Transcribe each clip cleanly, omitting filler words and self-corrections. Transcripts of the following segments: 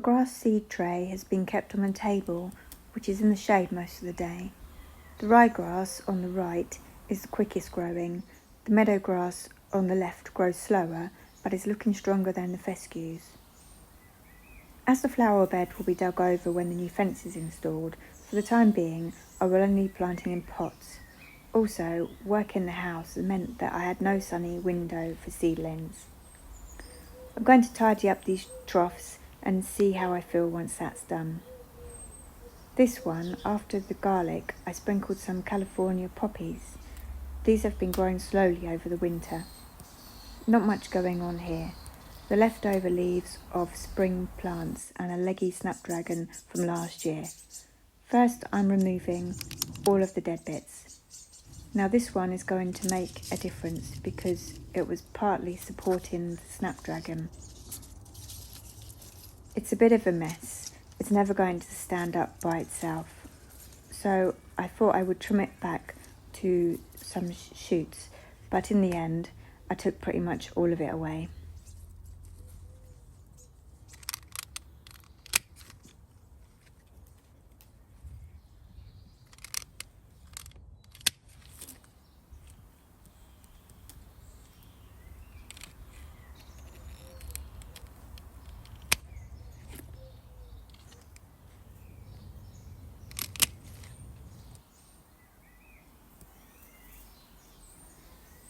grass seed tray has been kept on the table, which is in the shade most of the day. The ryegrass on the right is the quickest growing. The meadow grass on the left grows slower, but is looking stronger than the fescues. As the flower bed will be dug over when the new fence is installed, for the time being I will only be planting in pots. Also, work in the house meant that I had no sunny window for seedlings. I'm going to tidy up these troughs and see how I feel once that's done. This one, after the garlic, I sprinkled some California poppies. These have been growing slowly over the winter. Not much going on here. The leftover leaves of spring plants and a leggy snapdragon from last year. First, I'm removing all of the dead bits. Now this one is going to make a difference because it was partly supporting the snapdragon. It's a bit of a mess. It's never going to stand up by itself. So I thought I would trim it back to some shoots, but in the end I took pretty much all of it away.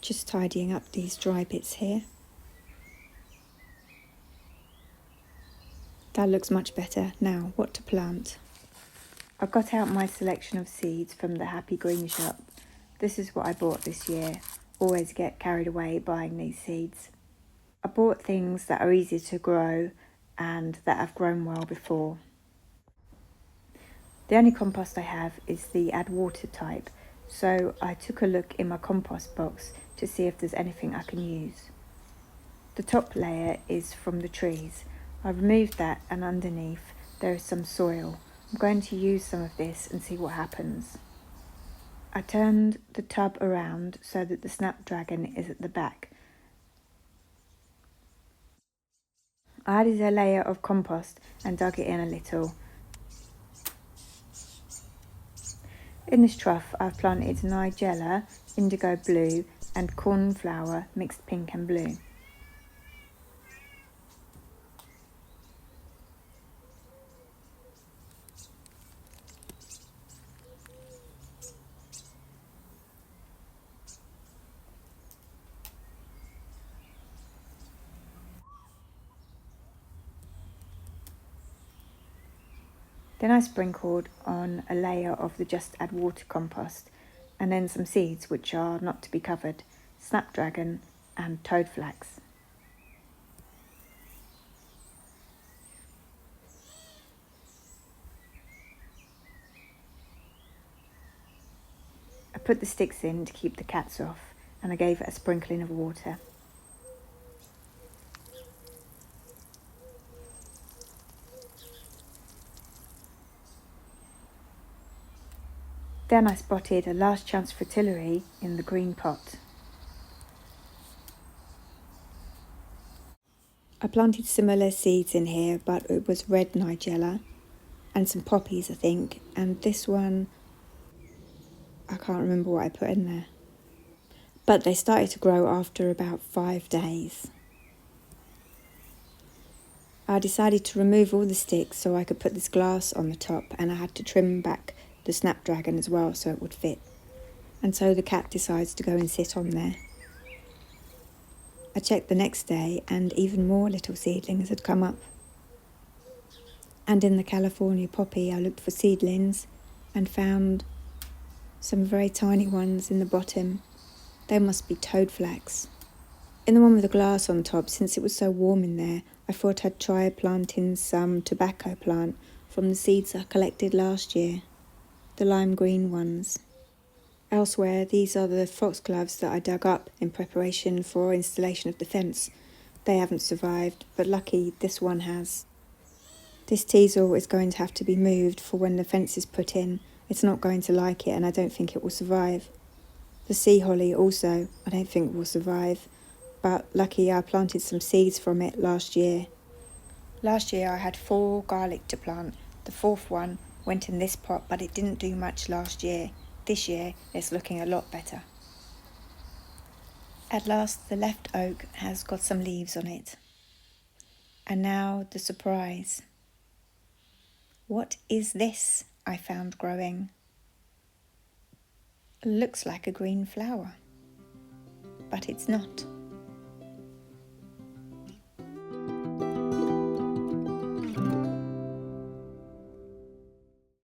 Just tidying up these dry bits here. That looks much better. Now, what to plant? I got out my selection of seeds from the Happy Green shop. This is what I bought this year. Always get carried away buying these seeds. I bought things that are easy to grow and that have grown well before. The only compost I have is the add water type, so I took a look in my compost box to see if there's anything I can use. The top layer is from the trees. I removed that and underneath there is some soil. I'm going to use some of this and see what happens. I turned the tub around so that the snapdragon is at the back. I added a layer of compost and dug it in a little. In this trough I've planted Nigella, indigo blue and cornflower mixed pink and blue. Then I sprinkled on a layer of the Just Add Water compost and then some seeds which are not to be covered, snapdragon and toadflax. I put the sticks in to keep the cats off and I gave it a sprinkling of water. Then I spotted a last chance fritillary in the green pot. I planted similar seeds in here, but it was red Nigella and some poppies I think, and this one, I can't remember what I put in there. But they started to grow after about 5 days. I decided to remove all the sticks so I could put this glass on the top, and I had to trim back the snapdragon as well so it would fit. And so the cat decides to go and sit on there. I checked the next day and even more little seedlings had come up. And in the California poppy I looked for seedlings and found some very tiny ones in the bottom. They must be toadflax. In the one with the glass on top, since it was so warm in there, I thought I'd try planting some tobacco plant from the seeds I collected last year, the lime green ones. Elsewhere, these are the foxgloves that I dug up in preparation for installation of the fence. They haven't survived, but lucky this one has. This teasel is going to have to be moved for when the fence is put in. It's not going to like it and I don't think it will survive. The sea holly also, I don't think will survive, but lucky I planted some seeds from it last year. Last year I had 4 garlic to plant. The 4th one went in this pot, but it didn't do much last year. This year it's looking a lot better. At last the left oak has got some leaves on it. And now the surprise. What is this I found growing? Looks like a green flower, but it's not.